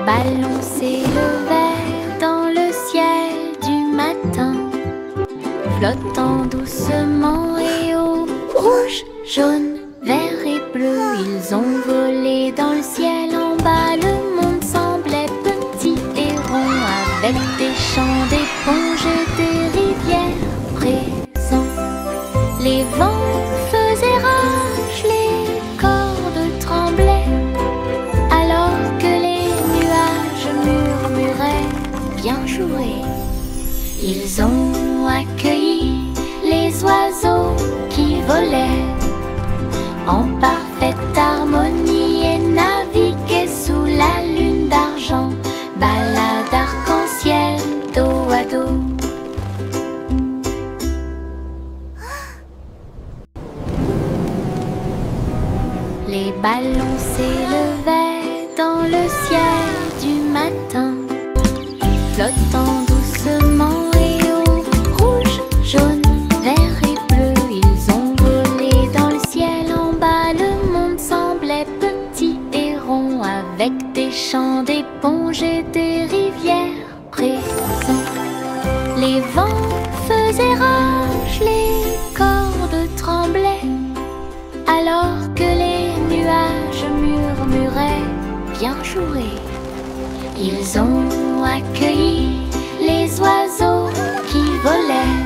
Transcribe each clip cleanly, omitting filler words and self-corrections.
ballons s'élevaient dans le ciel du matin, flottant doucement et au rouge, jaune, vert et bleu. Ils ont volé dans le ciel en bas. Le monde semblait petit et rond, avec des champs d'éponges et des rivières présents. Les vents faisaient rage, les cordes tremblaient, alors que les nuages murmuraient bien joué. Ils ont accueilli les oiseaux qui volaient en parfaite harmonie et naviguaient sous la lune d'argent, balade arc-en-ciel dos à dos. Les ballons s'élevaient dans le ciel du matin, flottant doucement et au rouge, jaune, vert et bleu. Ils ont volé dans le ciel en bas. Le monde semblait petit et rond, avec des champs d'éponges et des rivières présents. Les vents faisaient rage, les cordes tremblaient, alors que les nuages murmuraient bien joué. Ils ont accueilli les oiseaux qui volaient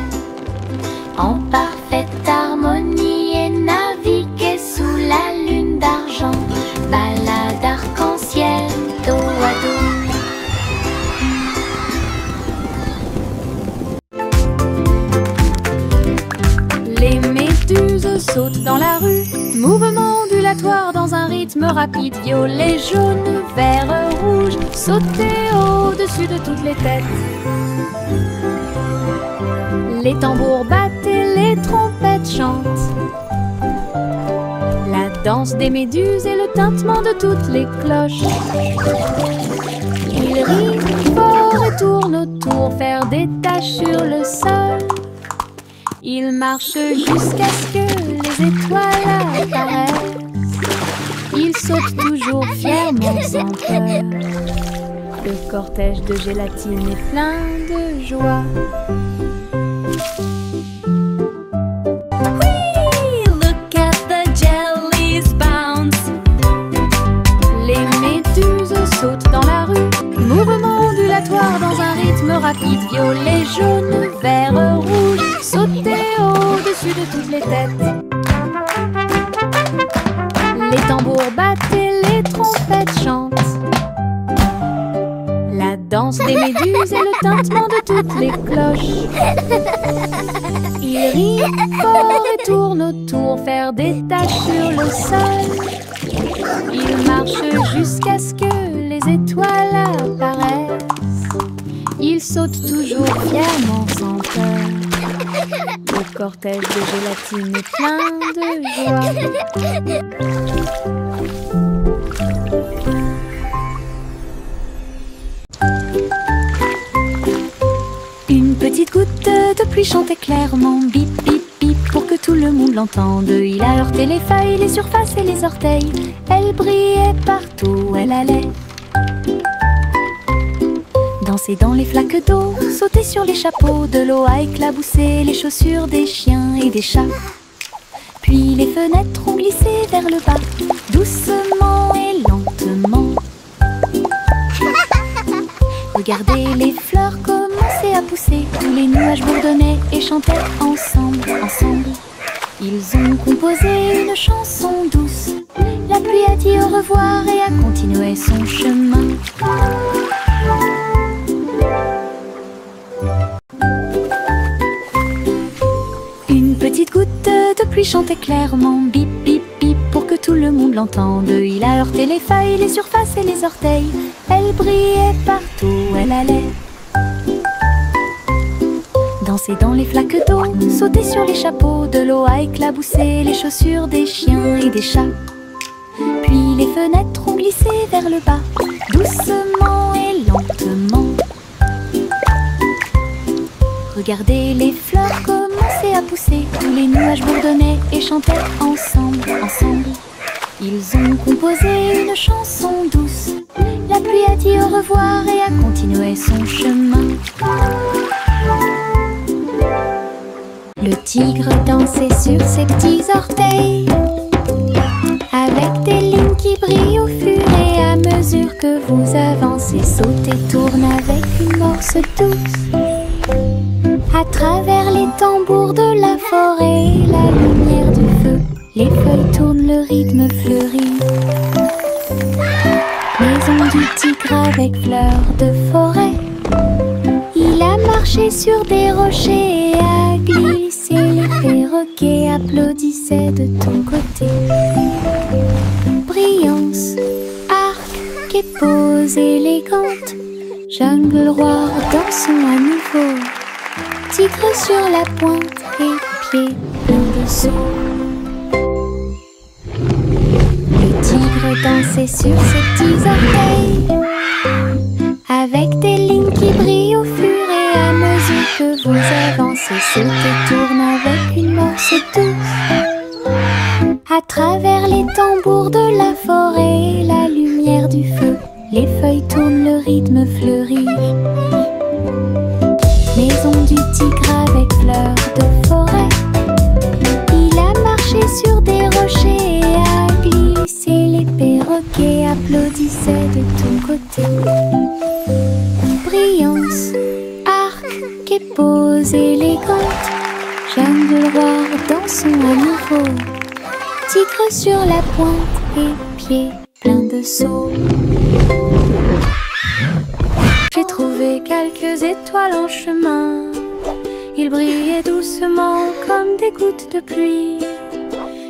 en parfaite harmonie et naviguaient sous la lune d'argent, balade arc-en-ciel dos à dos. Les méduses sautent dans la rue, mouvement ondulatoire dans un rythme rapide. Violet, jaune, vert, rouge, sauter au-dessus de toutes les têtes. Les tambours battent et les trompettes chantent. La danse des méduses et le tintement de toutes les cloches. Ils rient fort et tournent autour, faire des taches sur le sol. Ils marchent jusqu'à ce que les étoiles apparaissent. Ils sautent toujours fièrement sans peur. Le cortège de gélatine est plein de joie. Oui, look at the jellies bounce. Les méduses sautent dans la rue, mouvement ondulatoire dans un rythme rapide. Violet, jaune, vert, rouge, sauter au-dessus de toutes les têtes. Les tambours battent et les trompettes chantent. La danse des méduses et le tintement de toutes les cloches. Ils rient fort et tournent autour, faire des taches sur le sol. Ils marchent jusqu'à ce que les étoiles apparaissent. Ils sautent toujours fièrement sans peur. Le cortège de gélatine est plein de joie. Une petite goutte de pluie chantait clairement, bip bip bip, pour que tout le monde l'entende. Il a heurté les feuilles, les surfaces et les orteils. Elle brillait partout où elle allait. Danser dans les flaques d'eau, sauter sur les chapeaux, de l'eau a éclaboussé les chaussures des chiens et des chats. Puis les fenêtres ont glissé vers le bas, doucement et lentement. Regardez les fleurs commencer à pousser, tous les nuages bourdonnaient et chantaient ensemble, ensemble. Ils ont composé une chanson douce. La pluie a dit au revoir et a continué son chemin. Une petite goutte de pluie chantait clairement, bip bip bip, pour que tout le monde l'entende. Il a heurté les feuilles, les surfaces et les orteils. Elle brillait partout où elle allait. Danser dans les flaques d'eau, sauter sur les chapeaux, de l'eau a éclaboussé les chaussures des chiens et des chats. Puis les fenêtres ont glissé vers le bas, doucement et lentement. Regardez les fleurs commencer à pousser, tous les nuages bourdonnaient et chantaient ensemble, ensemble. Ils ont composé une chanson douce. La pluie a dit au revoir et a continué son chemin. Le tigre dansait sur ses petits orteils, avec des lignes qui brillent au fur et à mesure que vous avancez. Saute et tourne avec une morse douce. À travers les tambours de la forêt, la lumière du feu, les feuilles tournent, le rythme fleurit. Maison du tigre avec fleurs de forêt. Il a marché sur des rochers et a glissé. Les perroquets applaudissaient de ton côté. Brillance, arc et pose élégante. Jungle roi, dansons à nouveau. Tigre sur la pointe et pieds pleins de saut. Le tigre dansait sur ses petits orteils, avec des lignes qui brillent au fur et à mesure que vous avancez. Saute et tourne avec une morse douce. À travers les tambours de la forêt, la lumière du feu, les feuilles tournent, le rythme fleurit. Maison du tigre avec fleurs de forêt. Il a marché sur des rochers et a glissé. Les perroquets applaudissaient de ton côté. Brillance, arc et pose élégante. Jungle roi, dansons à nouveau. Tigre sur la pointe et pieds pleins de sauts. J'ai trouvé quelques étoiles en chemin. Ils brillaient doucement comme des gouttes de pluie.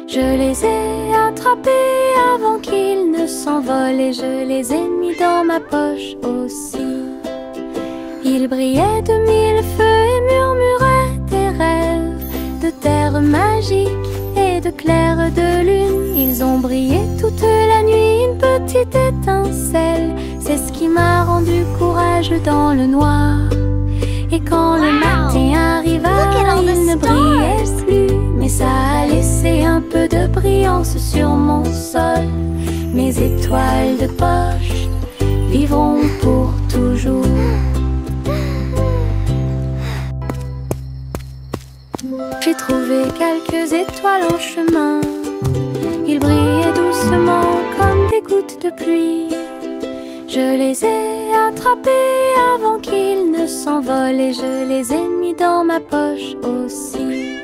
Je les ai attrapés avant qu'ils ne s'envolent et je les ai mis dans ma poche aussi. Ils brillaient de mille feux et murmuraient des rêves de terre magique et de clair de lune. Ils ont brillé toute la nuit, une petite étincelle. C'est ce qui m'a rendu courageux dans le noir. Et quand le matin arriva, il ne brillait plus, mais ça a laissé un peu de brillance sur mon sol. Mes étoiles de poche vivront pour toujours. J'ai trouvé quelques étoiles en chemin. Ils brillaient doucement comme des gouttes de pluie. Je les ai attrapés avant qu'ils ne s'envolent et je les ai mis dans ma poche aussi.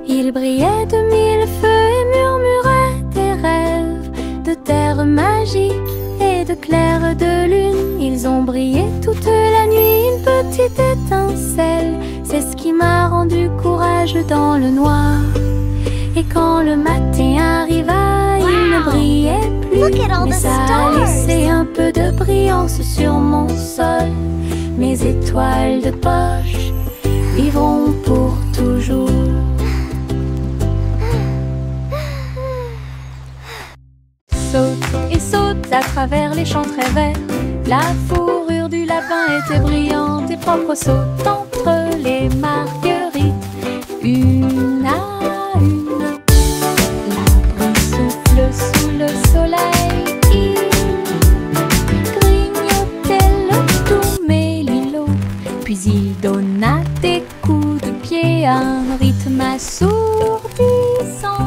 Ils brillaient de mille feux et murmuraient des rêves de terre magique et de clair de lune. Ils ont brillé toute la nuit, une petite étincelle. C'est ce qui m'a rendu courageux dans le noir. Et quand le matin arriva, il ne brillait plus, mais ça a laissé un peu de brillance sur mon sol. Mes étoiles de poche vivront pour toujours. Saute et saute à travers les champs très verts. La fourrure du lapin était brillante et propre. Saute entre les marguerites, une à une. Sous le soleil, il grignotait le tout mélilo. Puis il donna des coups de pied à un rythme assourdissant.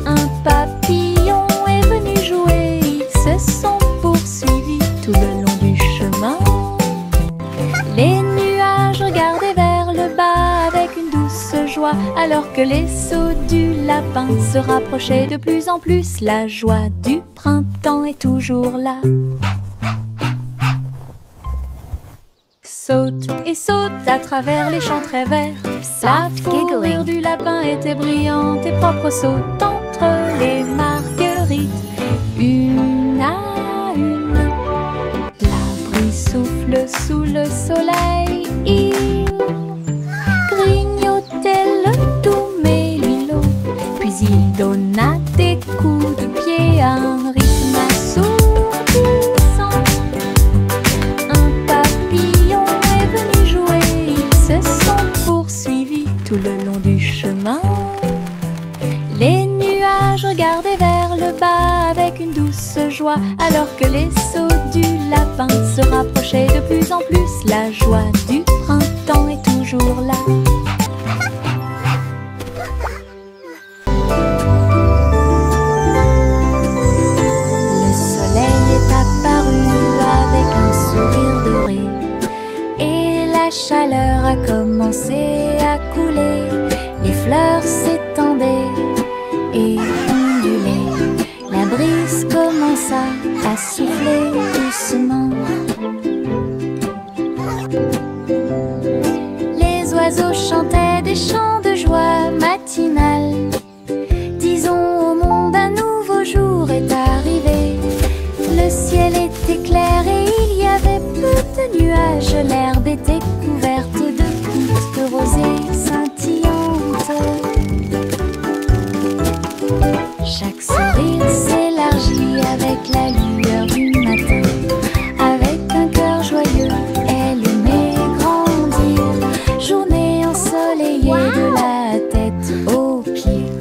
Un papillon est venu jouer, ils se sont poursuivis tout le long du chemin. Les nuages regardaient vers le bas avec une douce joie, alors que les sauts du lapin se rapprochaient de plus en plus. La joie du printemps est toujours là. Saute et saute à travers les champs très verts. La fourrure du lapin était brillante et propre. Saute entre les marguerites, une à une. L'abri souffle sous le soleil, il grignotait le tout mélilo. Puis il donna des coups de pied à un rythme assourdissant. Un papillon est venu jouer, ils se sont poursuivis tout le long du chemin. Les nuages regardaient vers se bat avec une douce joie, alors que les sauts du lapin se rapprochaient de plus en plus. La joie du printemps est toujours là. Le soleil est apparu avec un sourire doré, et la chaleur a commencé à couler. Les fleurs s'étendaient et ondulaient, la brise commença à souffler doucement. Les oiseaux chantaient des chants de joie matinale. Disons au monde un nouveau jour est arrivé. Le ciel était clair et il y avait peu de nuages. L'herbe était couverte de gouttes de rosée scintillantes. Chaque sourire s'élargit avec la lueur du matin. Avec un cœur joyeux, elle aimait grandir. Journée ensoleillée de la tête aux pieds.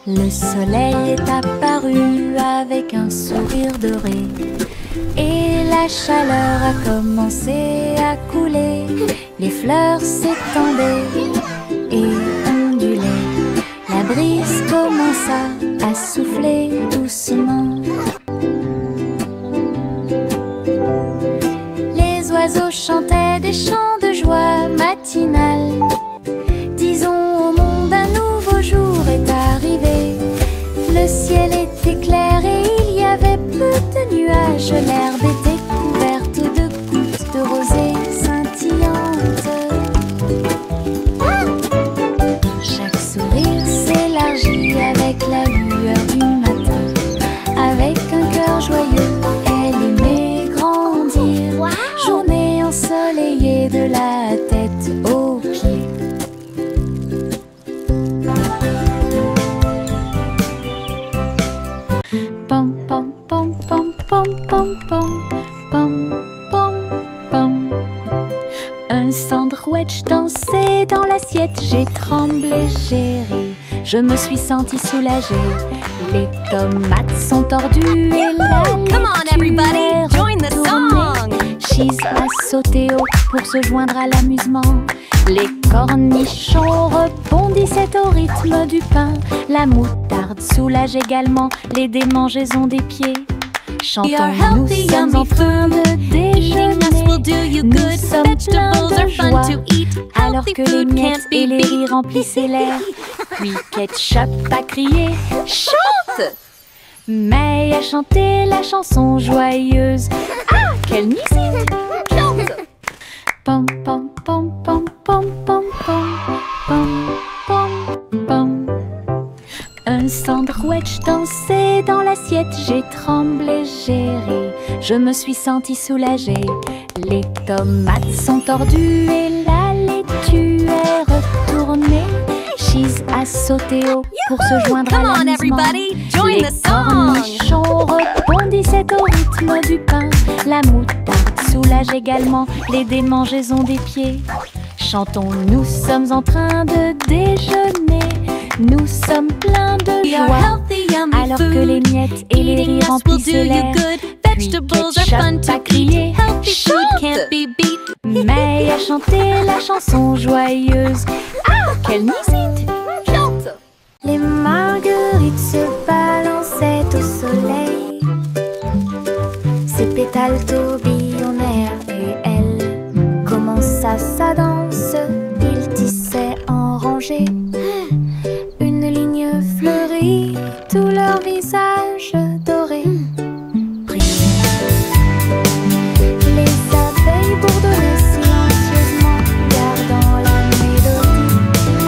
Le soleil est apparu avec un sourire doré, et la chaleur a commencé à couler. Les fleurs s'étendaient et ondulaient, la brise commença à souffler doucement. Les oiseaux chantaient des chants de joie matinale. Disons au monde un nouveau jour est arrivé. Le ciel était clair et il y avait peu de nuages. L'herbe était couverte de gouttes de rosée scintillantes. Chaque sourire s'élargit avec la lueur du matin. Avec un cœur joyeux, elle aimait grandir. Journée ensoleillée de la tête aux pieds. Pom pom pom pom pom pom pom pom pom pom. Un sandwich dansait dans l'assiette, j'ai tremblé, j'ai ri, je me suis sentie soulagée. Les tomates sont tordues et la laitue est retournée. Cheese a sauté haut pour se joindre à l'amusement. Les cornichons rebondissaient au rythme du pain. La moutarde soulage également les démangeaisons des pieds. Chantons, nous sommes en train de déjeuner. Nous sommes pleins de joie, alors que les miettes et les rires remplissaient l'air. Puis Ketchup a crié « Chante !» May a chanté la chanson joyeuse. Ah, quelle musique! Chante! Pom pom pom pom pom pom pom pom pom pom. Un sandwich dansait dans l'assiette, j'ai tremblé, j'ai ri, je me suis sentie soulagée. Les tomates sont tordues et la laitue est retournée. Cheese a sauté haut pour se joindre à l'amusement. Les cornichons rebondissaient au rythme du pain. La moutarde soulage également les démangeaisons des pieds. Chantons, nous sommes en train de déjeuner. Nous sommes pleins de joie, alors que les miettes et les rires remplissaient l'air. Puis Ketchup a crié « Chante !» May a chanté la chanson joyeuse. Ah, quelle musique! Chante! Les marguerites se balançaient au soleil. Ses pétales tourbillonnèrent et elle commença sa danse. Ils tissaient en rangée une ligne fleurie, tout leur visage doré. Les abeilles bourdonnaient silencieusement, gardant la mélodie.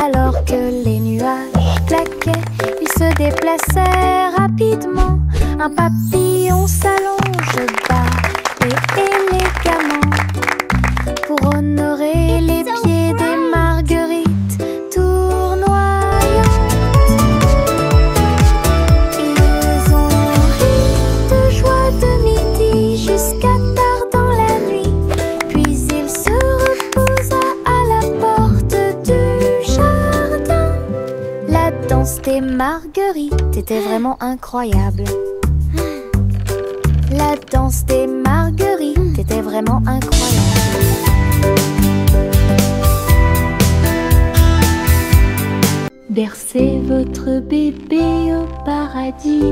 Alors que les nuages claquaient, ils se déplaçaient rapidement. Un papillon s'allonge bas et élégamment pour honorer les pieds des marguerites tournoyantes. Ils ont ri de joie de midi jusqu'à tard dans la nuit. Puis des marguerites était vraiment incroyable. La danse des marguerites était vraiment incroyable. Bercez votre bébé au paradis.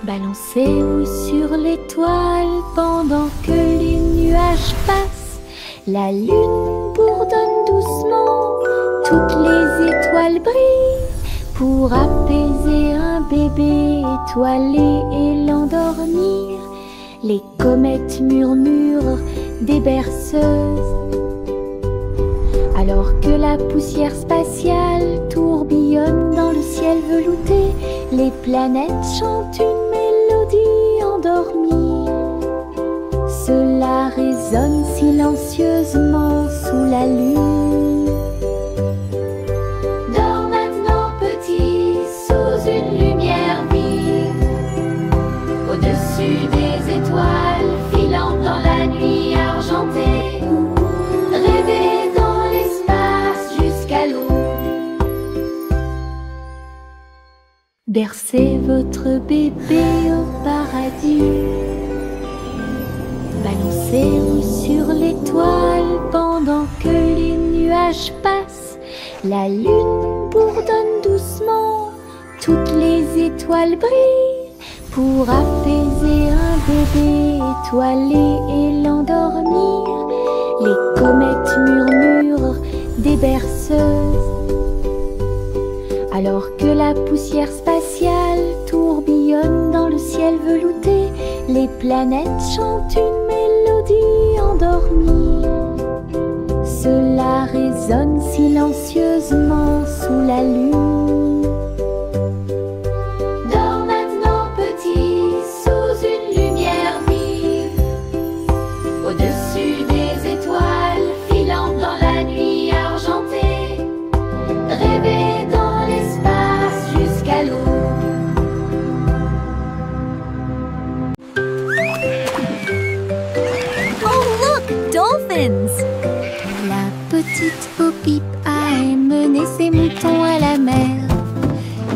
Balancez-vous sur l'étoile pendant que les nuages passent. La lune bourdonne doucement, toutes les étoiles brillent pour apaiser un bébé étoilé et l'endormir. Les comètes murmurent des berceuses, alors que la poussière spatiale tourbillonne dans le ciel velouté. Les planètes chantent une mélodie endormie. Cela résonne silencieusement sous la lune. Dors maintenant petit, sous une lumière vive, au-dessus des étoiles filant dans la nuit argentée. Rêvez dans l'espace jusqu'à l'aube. Bercez votre bébé au paradis. Balancez-vous sur l'étoile pendant que les nuages passent. La lune bourdonne doucement, toutes les étoiles brillent pour apaiser un bébé étoilé et l'endormir. Les comètes murmurent des berceuses, alors que la poussière spatiale tourbillonne dans le ciel velouté. Les planètes chantent une mélodie endormie. Cela résonne silencieusement sous la lune. Dors maintenant petit, sous une lumière vive, au-dessus des étoiles filant dans la nuit argentée. Rêvez dans l'espace jusqu'à l'aube. Dolphins! La petite Bo-Peep a emmené ses moutons à la mer.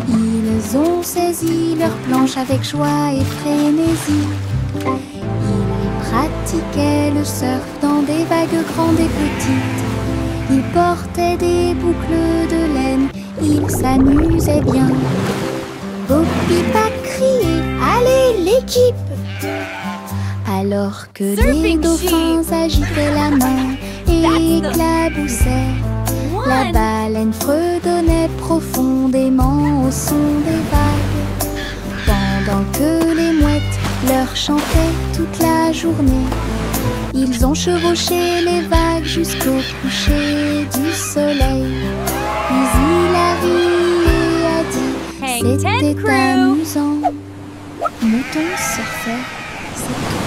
Ils ont saisi leur planche avec joie et frénésie. Ils pratiquaient le surf dans des vagues grandes et petites. Ils portaient des boucles de laine, ils s'amusaient bien. Bo-Peep a crié « Allez l'équipe !» alors que les dauphins agitaient la main et éclaboussaient. La baleine fredonnait profondément au son des vagues, pendant que les mouettes leur chantaient toute la journée. Ils ont chevauché les vagues jusqu'au coucher du soleil. Puis il a ri et a dit « C'était amusant ». Mouton surfait, c'est tout.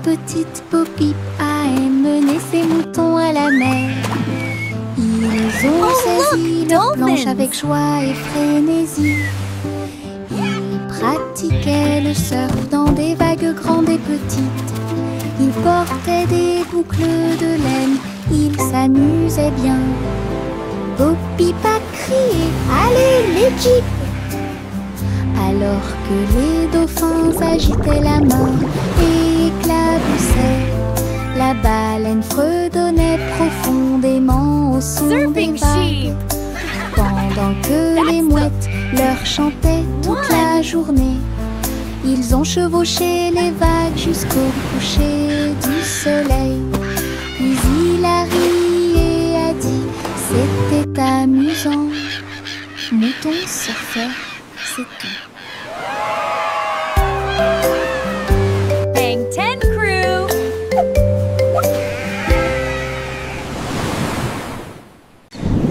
Petite Bo-Peep a emmené ses moutons à la mer. Ils ont saisi leur planche avec joie et frénésie. Ils pratiquaient le surf dans des vagues grandes et petites. Ils portaient des boucles de laine, ils s'amusaient bien. Bo-Peep a crié « Allez l'équipe !» alors que les dauphins agitaient la main et éclaboussaient. La baleine fredonnait profondément au son des vagues, pendant que les mouettes leur chantaient toute la journée. Ils ont chevauché les vagues jusqu'au coucher du soleil. Puis il a ri et a dit « C'était amusant ». Mouton surfait, c'est tout. Hang 10 crew!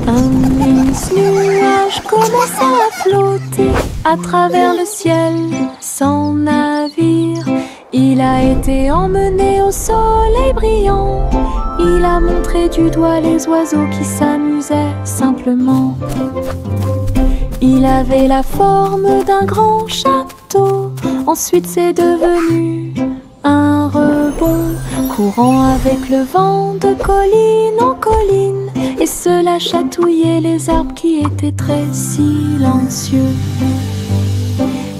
Un mince nuage commença à flotter à travers le ciel sans navire. Il a été emmené au soleil brillant. Il Il a montré du doigt les oiseaux qui s'amusaient simplement. Il avait la forme d'un grand château. Ensuite c'est devenu un rebond, courant avec le vent de colline en colline. Et cela chatouillait les arbres qui étaient très silencieux.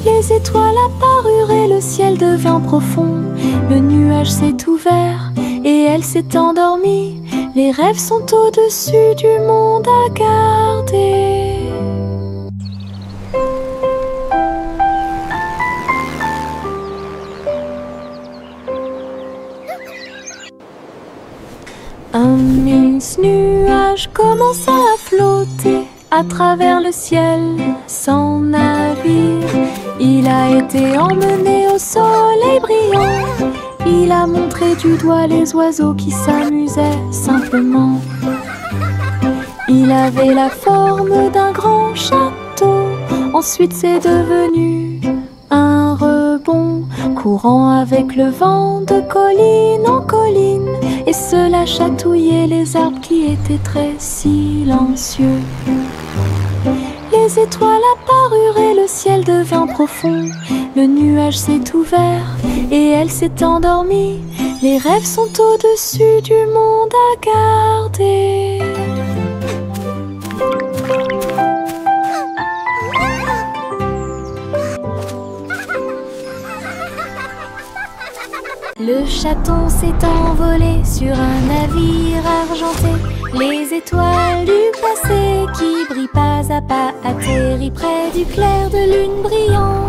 Les étoiles apparurent et le ciel devint profond. Le nuage s'est ouvert et elle s'est endormie. Les rêves sont au-dessus du monde à garder. Un mince nuage commença à flotter à travers le ciel sans navire. Il a été emmené au soleil brillant. Il a montré du doigt les oiseaux qui s'amusaient simplement. Il avait la forme d'un grand château. Ensuite c'est devenu un rebond, courant avec le vent de colline en colline. Et cela chatouillait les arbres qui étaient très silencieux. Les étoiles apparurent et le ciel devint profond. Le nuage s'est ouvert et elle s'est endormie. Les rêves sont au-dessus du monde à garder. Le chaton s'est envolé sur un navire argenté. Les étoiles du passé qui brillent pas à pas atterrissent près du clair de lune brillant.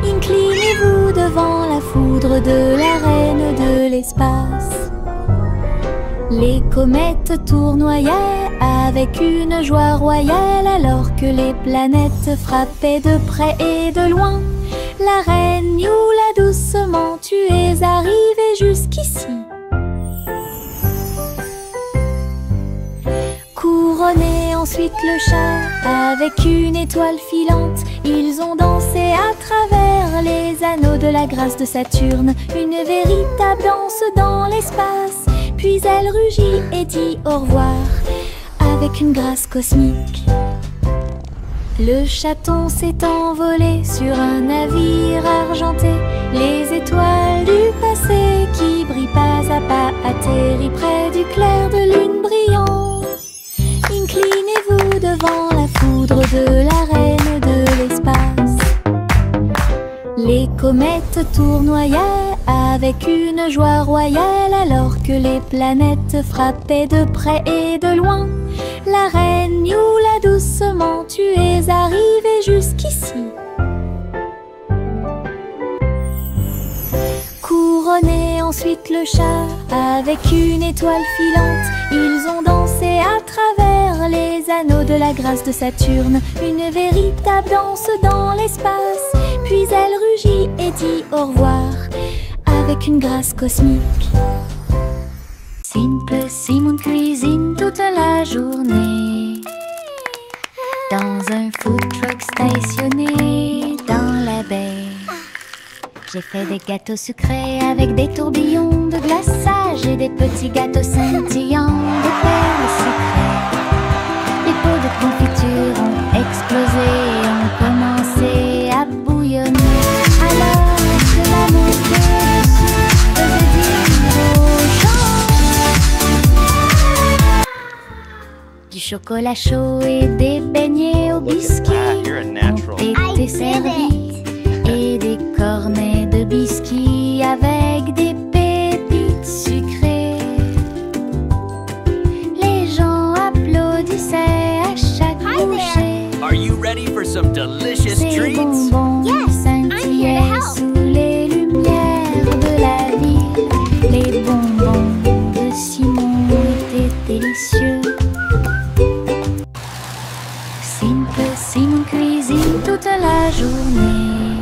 Inclinez-vous devant la foudre de la reine de l'espace. Les comètes tournoyaient avec une joie royale alors que les planètes frappaient de près et de loin. La reine Youla, doucement, tu es arrivée jusqu'ici. Couronné ensuite le chat avec une étoile filante. Ils ont dansé à travers les anneaux de la grâce de Saturne. Une véritable danse dans l'espace. Puis elle rugit et dit au revoir avec une grâce cosmique. Le chaton s'est envolé sur un navire argenté. Les étoiles du passé qui brillent pas à pas atterrissent près du clair de lune brillant. Inclinez-vous devant la foudre de la reine de l'espace. Les comètes tournoyaient avec une joie royale alors que les planètes frappaient de près et de loin. La reine Youla, doucement, tu es arrivée jusqu'ici. Couronné ensuite le chat avec une étoile filante. Ils ont dansé à travers les anneaux de la grâce de Saturne. Une véritable danse dans l'espace. Puis elle rugit et dit au revoir avec une grâce cosmique. Simple Simon cuisine toute la journée dans un food truck stationné dans la baie. J'ai fait des gâteaux sucrés avec des tourbillons de glaçage et des petits gâteaux scintillants de perles sucrées. Les pots de confiture ont explosé et ont commencé à bouillonner. Alors que la montée dessus faisait dire aux gens du chocolat chaud et des beignets au biscuit ont été servis et des cornets de biscuits avec des pépites sucrées. Les gens applaudissaient à chaque bouchée. Are you ready for some delicious Ces treats? bonbons scintillaient sous les lumières de la ville. Les bonbons de Simon étaient délicieux. Simon cuisine toute la journée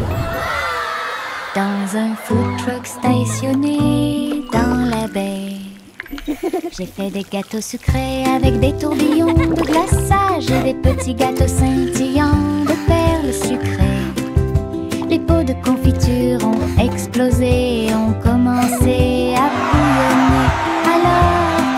dans un food truck stationné dans la baie. J'ai fait des gâteaux sucrés avec des tourbillons de glaçage et des petits gâteaux scintillants de perles sucrées. Les pots de confiture ont explosé et ont commencé à bouillonner. Alors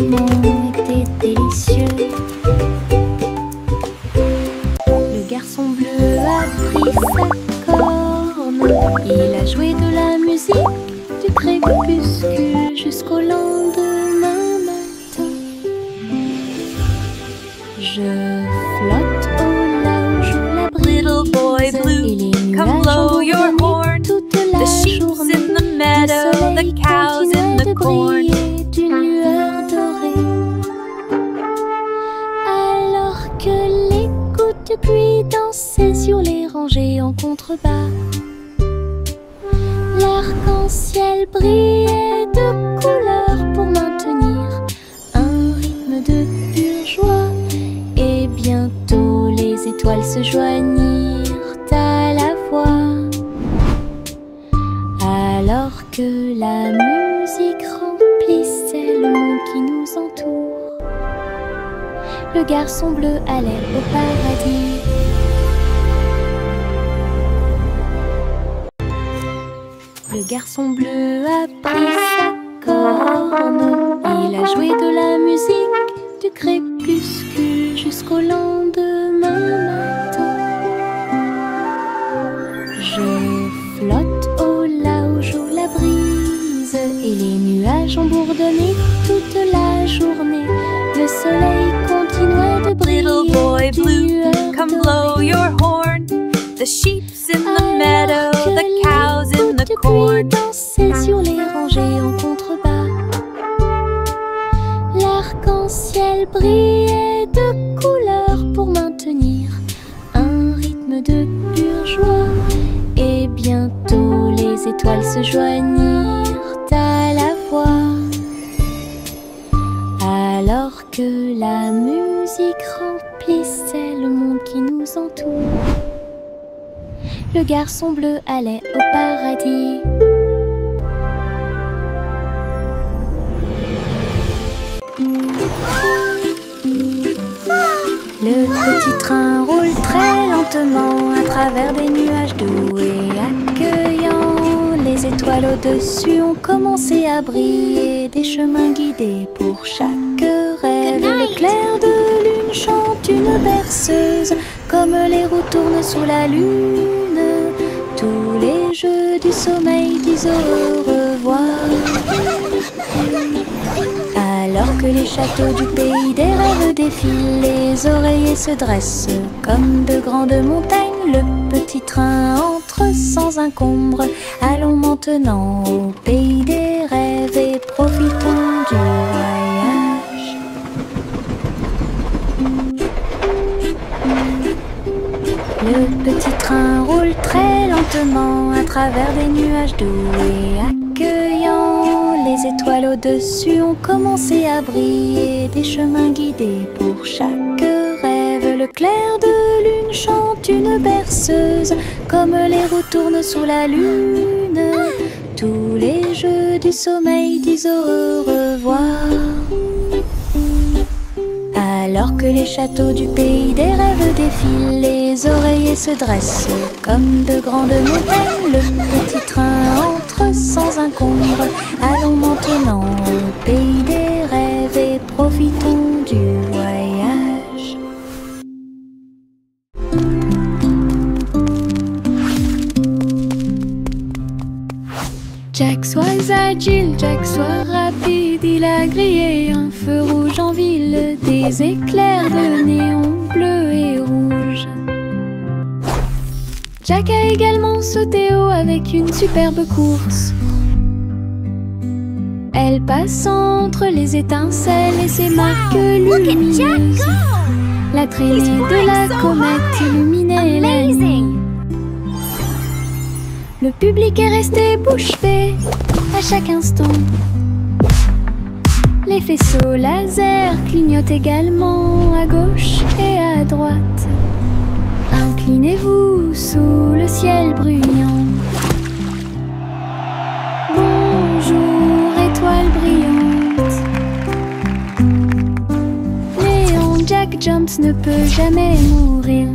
piment était délicieux. Le garçon bleu a pris sa corne. Il a joué de la musique du crépuscule jusqu'au lendemain matin. Je flotte au là où joue la brise. Little boy blue, Et les come nuages blow your embourbenés horn. toute la The sheep's journée. in the meadow, Le soleil the cows in continuait the de corn. briller d'une lueur dorée. Alors que les gouttes de pluie dansaient sur les rangées en contrebas, l'arc-en-ciel brillait de couleurs pour maintenir un rythme de pure joie. Et bientôt les étoiles se joignirent à la voix. Alors que la musique remplissait le monde qui nous entoure, le garçon bleu allait au paradis. Le garçon bleu a pris sa corne. Il a joué de la musique du crépuscule jusqu'au lendemain matin. Je flotte au là où joue la brise. Et les nuages ont bourdonné toute la journée. Le soleil continuait de briller. Little boy d'une blue, lueur come dorée. blow your horn. The sheep's in the Alors meadow, que the les cows in gouttes the de pluie corn. dansaient sur les rangées en contrebas, l'arc-en-ciel brillait de couleurs pour maintenir un rythme de pure joie. Et bientôt les étoiles se joignirent à la voix. Alors que la musique remplissait le monde qui nous entoure, le garçon bleu allait au paradis. Le petit train roule très lentement à travers des nuages doux et accueillants. Les étoiles au-dessus ont commencé à briller, des chemins guidés pour chaque rêve. L'éclair de lune chante une berceuse, comme les roues tournent sous la lune. Tous les jeux du sommeil disent au revoir. Alors que les châteaux du pays des rêves défilent, les oreillers se dressent comme de grandes montagnes. Le petit train entre sans encombre. Allons maintenant au pays des rêves et profitons du voyage. Le petit train roule très lentement à travers des nuages doux et accueillants. Les étoiles au-dessus ont commencé à briller, des chemins guidés pour chaque rêve. Le clair de lune chante une berceuse, comme les roues tournent sous la lune. Tous les jeux du sommeil disent au revoir. Alors que les châteaux du pays des rêves défilent, les oreillers se dressent comme de grandes montagnes. Le petit train entre sans encombre. Allons maintenant au pays des rêves et profitons du voyage. Jack soit agile, Jack soit rapide, il a grillé un feu rouge en ville, des éclairs de néon bleu et rouge. Jack a également sauté haut avec une superbe course. Elle passe entre les étincelles et ses marques lumineuses. La traînée de la comète illuminait la nuit. Le public est resté bouche bée à chaque instant. Les faisceaux laser clignotent également à gauche et à droite. Inclinez-vous sous le ciel bruyant. Bonjour, étoile brillante. Léon Jack Jones ne peut jamais mourir.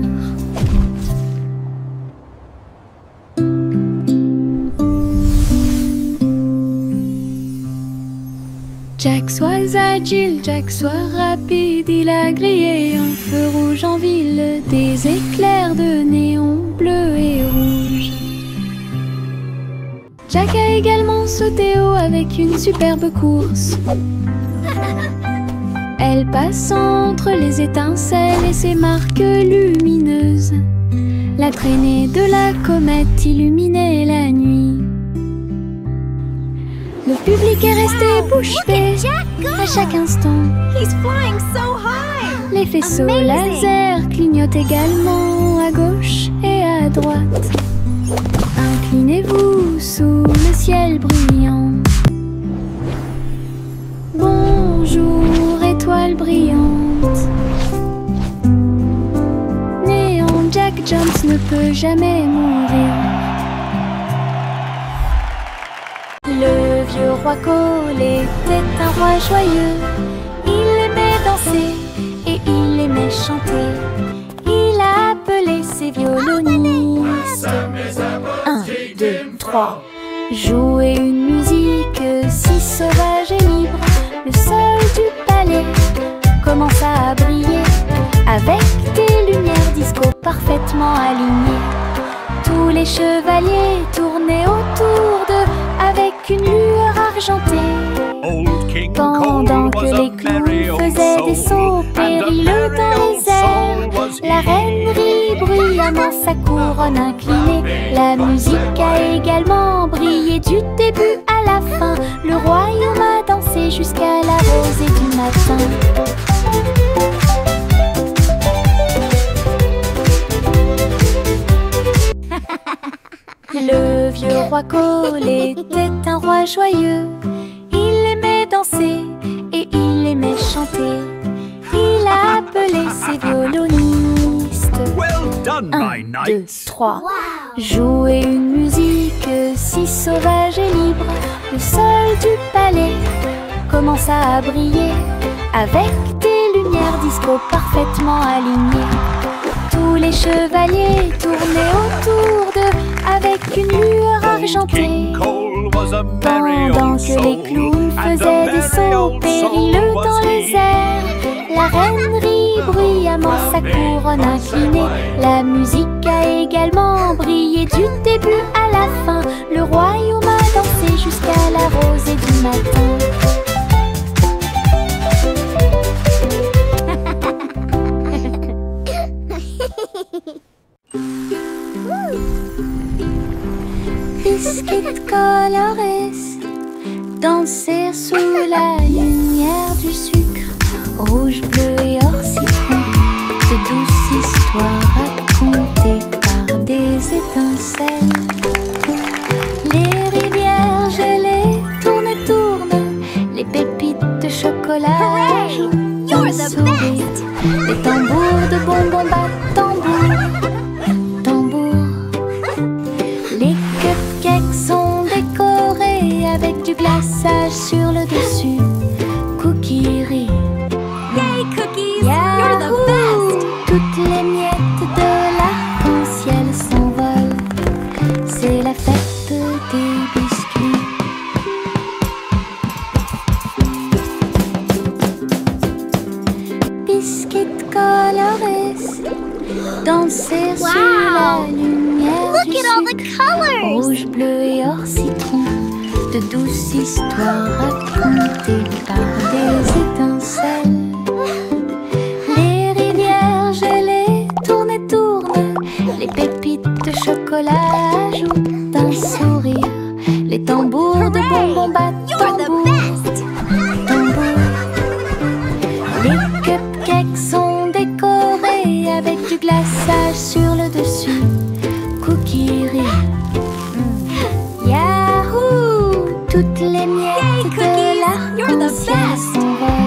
Jack soit agile, Jack, sois rapide. Il a grillé un feu rouge en ville, des éclairs de néon bleu et rouge. Jack a également sauté haut avec une superbe course. Elle passe entre les étincelles et ses marques lumineuses. La traînée de la comète illuminait la nuit. Le public est resté bouche bée à chaque instant. He's flying so high. Les faisceaux Amazing. laser clignotent également à gauche et à droite. Inclinez-vous sous le ciel brillant. Bonjour, étoile brillante. Néant, Jack Jones ne peut jamais mourir. Le vieux roi Cole était un roi joyeux. Il aimait danser et il aimait chanter. Il a appelé ses violonistes. 1, 2, 3. Jouer une musique si sauvage et libre. Le sol du palais commença à briller avec des lumières disco parfaitement alignées. Tous les chevaliers tournaient autour d'eux avec une lueur argentée. Pendant que les clowns faisaient des sauts périlleux dans les airs, la reine rit bruyamment sa couronne inclinée. La musique a également brillé du début à la fin. Le royaume a dansé jusqu'à la rosée du matin. Le vieux roi Cole était un roi joyeux. Il aimait danser et il aimait chanter. Il a appelé ses violonistes. Well done, 1, my 2, knights. 3. Jouer une musique si sauvage et libre. Le sol du palais commença à briller avec des lumières disco parfaitement alignées. Tous les chevaliers tournaient autour d'eux avec une lueur argentée. Pendant que les clowns faisaient des sauts périlleux dans les airs, la reine rit bruyamment sa couronne inclinée. La musique a également brillé du début à la fin. Le royaume a dansé jusqu'à la rosée du matin. Biscuit colorés danser sous la lumière du sucre, rouge, bleu et or citron, de douces histoires racontées par des étincelles. Les rivières gelées tournent et tournent, les pépites de chocolat jouent d'un sourire. Les tambours de bonbons battent tambour, tambour. Les cupcakes sont décorés avec du glaçage sur le dessus. Cookie-rie. Yay, cookies! You're the best! Toutes les miettes de l'arc-en-ciel s'envolent. C'est la fête des biscuits. Biscuits colorés danser sous la lumière Look du at all the sucre. colors! Rouge, bleu et or citron, de douces histoires racontées par des étincelles. Les rivières gelées tournent et tournent, les pépites de chocolat ajoutent un sourire. Les tambours de bonbons battent You're the tambour, best! tambour. Les cupcakes sont décorés avec du glaçage sur le dessus. Cookie-rie. Yahoo! Toutes les miettes Yay, de cookies! You're the l'arc-en-ciel best! s'envolent.